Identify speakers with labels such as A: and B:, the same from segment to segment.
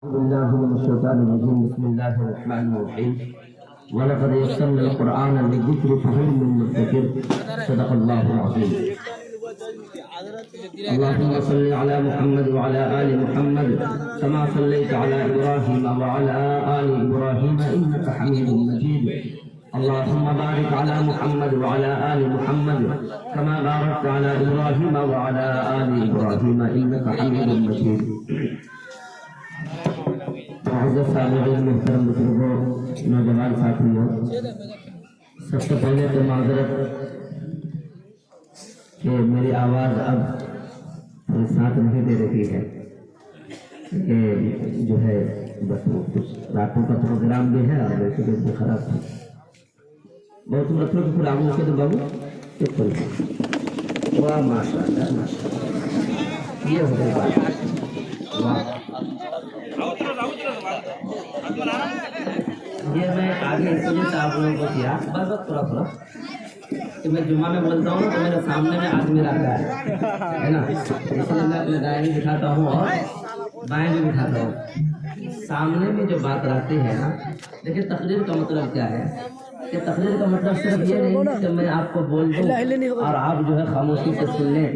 A: أعوذ بالله من الشيطان الرجيم. بسم الله الرحمن الرحيم. ولقد يسرنا القرآن للذكر فهل من مدكر. صدق الله العظيم. اللهم صل على محمد وعلى آل محمد كما صليت على إبراهيم وعلى آل إبراهيم إنك حميد مجيد. اللهم بارك على محمد وعلى آل محمد كما باركت على إبراهيم وعلى آل إبراهيم إنك حميد مجيد. محترم بزرگوں، نوجوان ساتھیوں، سب سے پہلے تو معذرت کہ میری آواز اب ساتھ نہیں دے رہی ہے کہ جو ہے بس کچھ راتوں کا پروگرام بھی ہے اور ویسے بھی خراب ہے. بہت بچوں کو پورا کے تو بابو چپ کر واہ ماشاء اللہ ماشاء اللہ یہ ہو گئی بات. یہ میں آگے اس وجہ سے آپ لوگوں کو کیا بس تھوڑا کہ میں جمعہ میں بولتا ہوں تو میرے سامنے میں آدمی رہتا ہے نا، اس لیے میں اپنے دائیں بھی دکھاتا ہوں اور بائیں بھی دکھاتا ہوں. سامنے میں جو بات رہتی ہے نا، دیکھیے تقریر کا مطلب کیا ہے کہ تقریر کا مطلب صرف یہ نہیں کہ میں آپ کو بول دوں اور آپ جو ہے خاموشی سے سن لیں،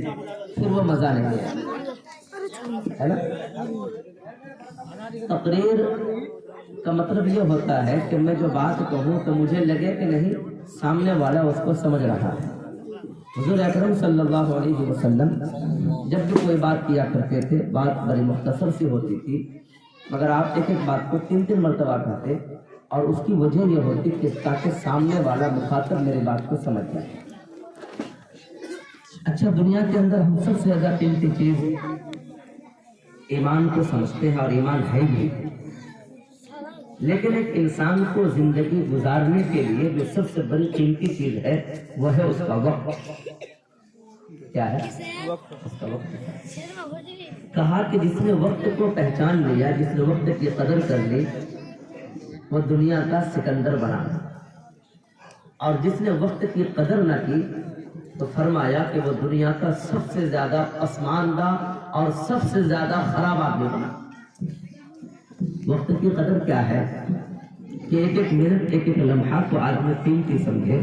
A: پھر وہ مزہ نہیں ہے نا. تقریر کا مطلب یہ ہوتا ہے کہ میں جو بات کہوں تو مجھے لگے کہ نہیں سامنے والا اس کو سمجھ رہا ہے. حضور اکرم صلی اللہ علیہ وسلم جب بھی کوئی بات کیا کرتے تھے بات بڑی مختصر سی ہوتی تھی، مگر آپ ایک ایک بات کو 3 مرتبہ کہتے اور اس کی وجہ یہ ہوتی کہ تاکہ سامنے والا مخاطب میری بات کو سمجھ جائے. اچھا، دنیا کے اندر ہم سب سے زیادہ قیمتی چیز ایمان کو سمجھتے ہیں اور ایمان ہے بھی، لیکن ایک انسان کو زندگی گزارنے کے لیے جو سب سے بڑی قیمتی چیز ہے وہ ہے اس کا وقت. کیا ہے اس کا وقت؟ کہا کہ جس نے وقت کو پہچان لیا، جس نے وقت کی قدر کر لی، وہ دنیا کا سکندر بنا. اور جس نے وقت کی قدر نہ کی تو فرمایا کہ وہ دنیا کا سب سے زیادہ پسماندہ اور سب سے زیادہ خراب آدمی بنا. وقت کی قدر کیا ہے کہ ایک ایک منٹ ایک ایک لمحہ کو آدمی قیمتی سمجھے.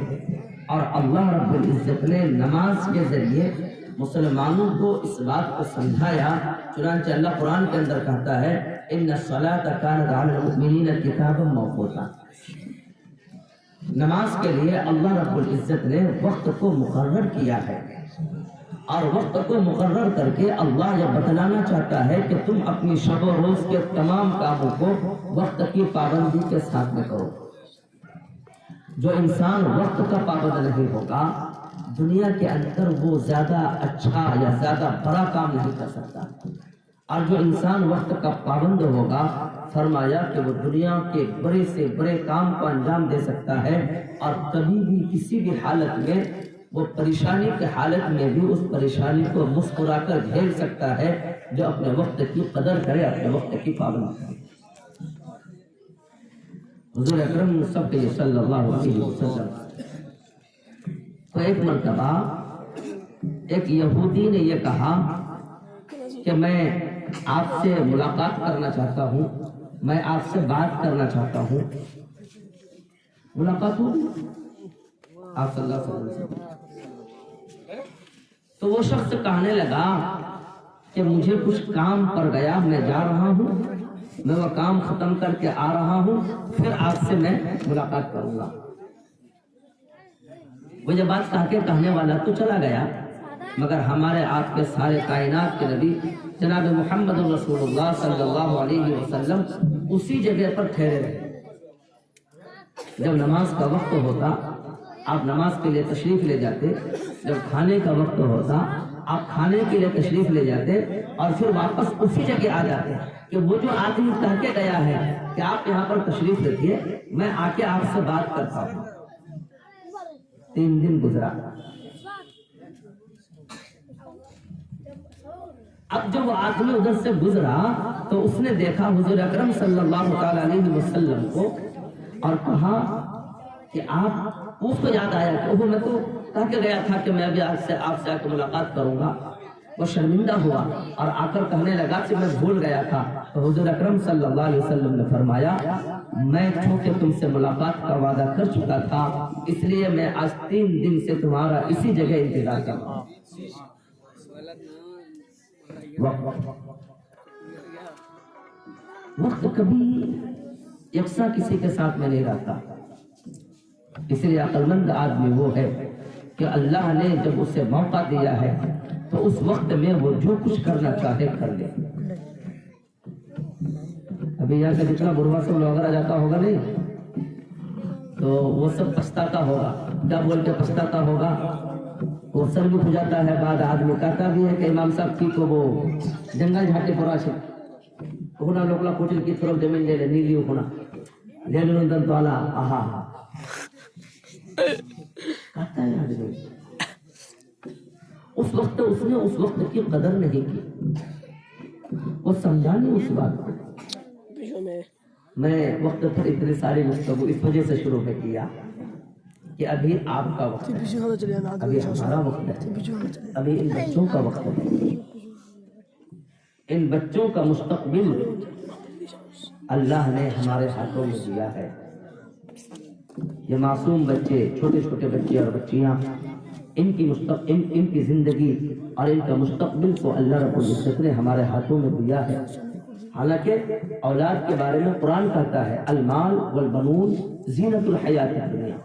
A: اور اللہ رب العزت نے نماز کے ذریعے مسلمانوں کو اس بات کو سمجھایا. چنانچہ اللہ قرآن کے اندر کہتا ہے ان الصلاۃ کانت علی المؤمنین کتابا موقوتا. نماز کے لیے اللہ رب العزت نے وقت کو مقرر کیا ہے، اور وقت کو مقرر کر کے اللہ یہ بتلانا چاہتا ہے کہ تم اپنی شب و روز کے تمام کاموں کو وقت کی پابندی کے ساتھ میں کرو. جو انسان وقت کا پابند نہیں ہوگا دنیا کے اندر وہ زیادہ اچھا یا زیادہ بڑا کام نہیں کر سکتا. اور جو انسان وقت کا پابند ہوگا فرمایا کہ وہ دنیا کے بڑے سے بڑے کام کو انجام دے سکتا ہے، اور کبھی بھی کسی بھی حالت میں وہ پریشانی کے حالت میں بھی اس پریشانی کو مسکرا کر جھیل سکتا ہے جو اپنے وقت کی قدر کرے، اپنے وقت کی پابندی کرے. حضور اکرم صلی اللہ علیہ وسلم تو ایک مرتبہ ایک یہودی نے یہ کہا کہ میں آپ سے ملاقات کرنا چاہتا ہوں، میں آپ سے بات کرنا چاہتا ہوں. ملاقات ہوگی آپ صلی اللہ علیہ وسلم. تو وہ شخص کہنے لگا کہ مجھے کچھ کام پڑ گیا، میں جا رہا ہوں، میں وہ کام ختم کر کے آ رہا ہوں، پھر آپ سے میں ملاقات کروں گا. وہ یہ بات کہہ کے کہنے والا تو چلا گیا، مگر ہمارے آپ کے سارے کائنات کے نبی جناب محمد رسول اللہ صلی اللہ علیہ وسلم اسی جگہ پر ٹھہرے رہے. جب نماز کا وقت ہوتا آپ نماز کے لیے تشریف لے جاتے، جب کھانے کا وقت ہوتا آپ کھانے کے لیے تشریف لے جاتے، اور پھر واپس اسی جگہ آ جاتے کہ وہ جو آدمی کہہ کے گیا ہے کہ آپ یہاں پر تشریف رکھیے، میں آ کے آپ سے بات کرتا ہوں. 3 دن گزرا. اب جب وہ آدمی ادھر سے گزرا تو اس نے دیکھا حضور اکرم صلی اللہ علیہ وسلم کو اور کہا کہ آپ، اس کو یاد آیا کہ میں تو کہہ کے گیا تھا کہ میں ابھی آپ سے آ کے ملاقات کروں گا. وہ شرمندہ ہوا اور آ کر کہنے لگا کہ میں بھول گیا تھا تو حضور اکرم صلی اللہ علیہ وسلم نے فرمایا میں چونکہ تم سے ملاقات کا وعدہ کر چکا تھا اس لیے میں آج 3 دن سے تمہارا اسی جگہ انتظار کر رہا ہوں۔ وقت کبھی یکساں کسی کے ساتھ میں نہیں رہتا، اس لیے عقل مند آدمی وہ ہے کہ اللہ نے جب اسے موقع دیا ہے تو اس وقت میں وہ جو کچھ کرنا چاہے کر لے۔ ابھی یہاں سے جتنا بروا سب وغیرہ جاتا ہوگا نہیں تو وہ سب پچھتاتا ہوگا، کیا بول کے پچھتاتا ہوگا، وہ سر بھی ہو جاتا ہے، بعد آدمی کہتا بھی ہے کہ امام صاحب کی کو وہ جنگل جھاٹے پورا سے ہونا لوکلا کوٹل کی طرف زمین لے لے نیلی ہونا لے لے اندر تو آلا آہا کہتا ہے آدمی۔ اس وقت اس نے اس وقت کی قدر نہیں کی، وہ سمجھا نہیں اس بات کو۔ میں وقت پر اتنی ساری گفتگو اس وجہ سے شروع میں کیا کہ ابھی آپ کا وقت ہے، ابھی ہمارا وقت ہے، ابھی ان بچوں کا وقت ہے، ان بچوں کا مستقبل اللہ نے ہمارے ہاتھوں میں دیا ہے۔ یہ معصوم بچے، چھوٹے چھوٹے بچے اور بچیاں، ان کی زندگی اور ان کا مستقبل کو اللہ رب العزت نے ہمارے ہاتھوں میں دیا ہے۔ حالانکہ اولاد کے بارے میں قرآن کہتا ہے المال والبنون زینت الحیات الدنیا،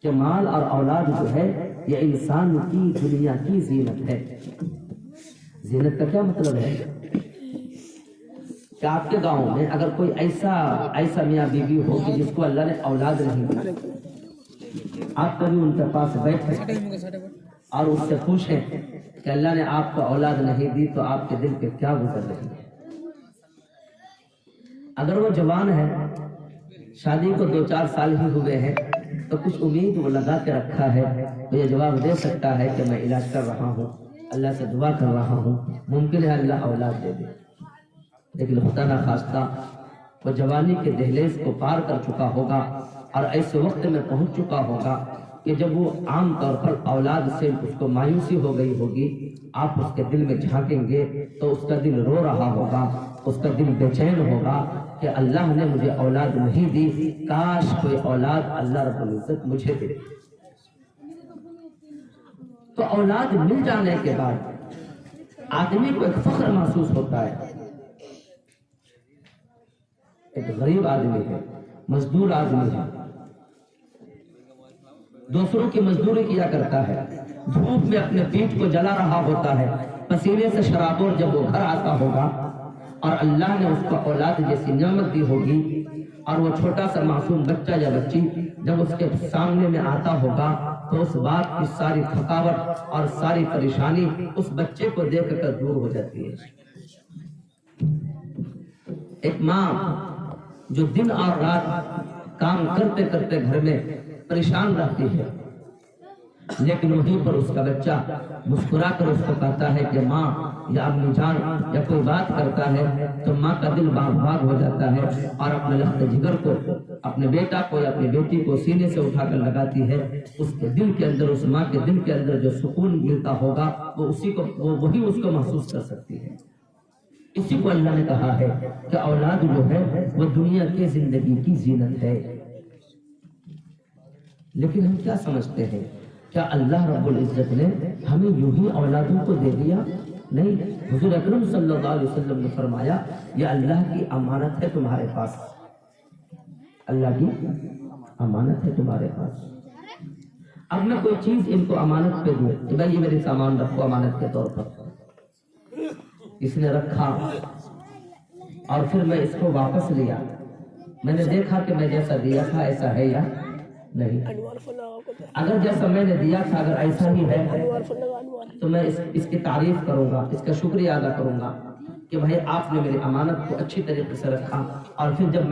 A: کہ مال اور اولاد جو ہے یہ انسان کی دنیا کی زینت ہے۔ زینت کا کیا مطلب ہے کہ آپ کے گاؤں میں اگر کوئی ایسا میاں بیوی ہو کہ جس کو اللہ نے اولاد نہیں دی، آپ کبھی ان کے پاس بیٹھے اور اس سے پوچھیں کہ اللہ نے آپ کو اولاد نہیں دی تو آپ کے دل پہ کیا گزر رہی ہے؟ اگر وہ جوان ہے، شادی کو 2-4 سال ہی ہوئے ہیں تو کچھ امید وہ لگا کے رکھا ہے تو یہ جواب دے سکتا ہے کہ میں علاج کر رہا ہوں، اللہ سے دعا کر رہا ہوں، ممکن ہے اللہ اولاد دے دے۔ لیکن خدا نہ خواستہ وہ جوانی کے دہلیز کو پار کر چکا ہوگا اور ایسے وقت میں پہنچ چکا ہوگا کہ جب وہ عام طور پر اولاد سے اس کو مایوسی ہو گئی ہوگی، آپ اس کے دل میں جھانکیں گے تو اس کا دل رو رہا ہوگا، اس کا دل بے چین ہوگا کہ اللہ نے مجھے اولاد نہیں دی، کاش کوئی اولاد اللہ رب العزت مجھے دے۔ تو اولاد مل جانے کے بعد آدمی کو ایک فخر محسوس ہوتا ہے۔ ایک غریب آدمی ہے، مزدور آدمی ہے، دوسروں کی مزدوری کیا کرتا ہے، دھوپ میں اپنے پیٹ کو جلا رہا ہوتا ہے، پسینے سے شرابور جب وہ گھر آتا ہوگا اور اللہ نے اس کو اولاد جیسی نعمت دی ہوگی اور وہ چھوٹا سا معصوم بچہ یا بچی جب اس کے سامنے میں آتا ہوگا تو اس بات کی ساری تھکاوٹ اور ساری پریشانی اس بچے کو دیکھ کر دور ہو جاتی ہے۔ ایک ماں جو دن اور رات کام کرتے کرتے گھر میں پریشان رہتی ہے، لیکن وہیں پر اس کا بچہ مسکرا کر اس کو کہتا ہے کہ ماں یا امی جان یا کوئی بات کرتا ہے تو ماں کا دل باغ باغ ہو جاتا ہے اور اپنے لخت جگر کو، اپنے بیٹا کو یا اپنی بیٹی کو سینے سے اٹھا کر لگاتی ہے۔ اس کے دل کے اندر، اس ماں کے دل کے اندر جو سکون ملتا ہوگا وہی اس کو محسوس کر سکتی ہے۔ اسی کو اللہ نے کہا ہے کہ اولاد جو ہے وہ دنیا کی زندگی کی زینت ہے۔ لیکن ہم کیا سمجھتے ہیں؟ کیا اللہ رب العزت نے ہمیں یوں ہی اولادوں کو دے دیا؟ نہیں، حضور اکرم صلی اللہ علیہ وسلم نے فرمایا یہ اللہ کی امانت ہے تمہارے پاس، اللہ کی امانت ہے تمہارے پاس۔ اب میں کوئی چیز ان کو امانت پہ دوں کہ بھائی یہ میری سامان رکھو امانت کے طور پر، اس نے رکھا اور پھر میں اس کو واپس لیا، میں نے دیکھا کہ میں جیسا دیا تھا ایسا ہے یا نہیں۔ اگر جیسا میں نے دیا تھا اگر ایسا ہی ہے تو میں اس کی تعریف کروں گا، اس کا شکریہ ادا کروں گا کہ بھائی آپ نے میری امانت کو اچھی طریقے سے رکھا، اور پھر جب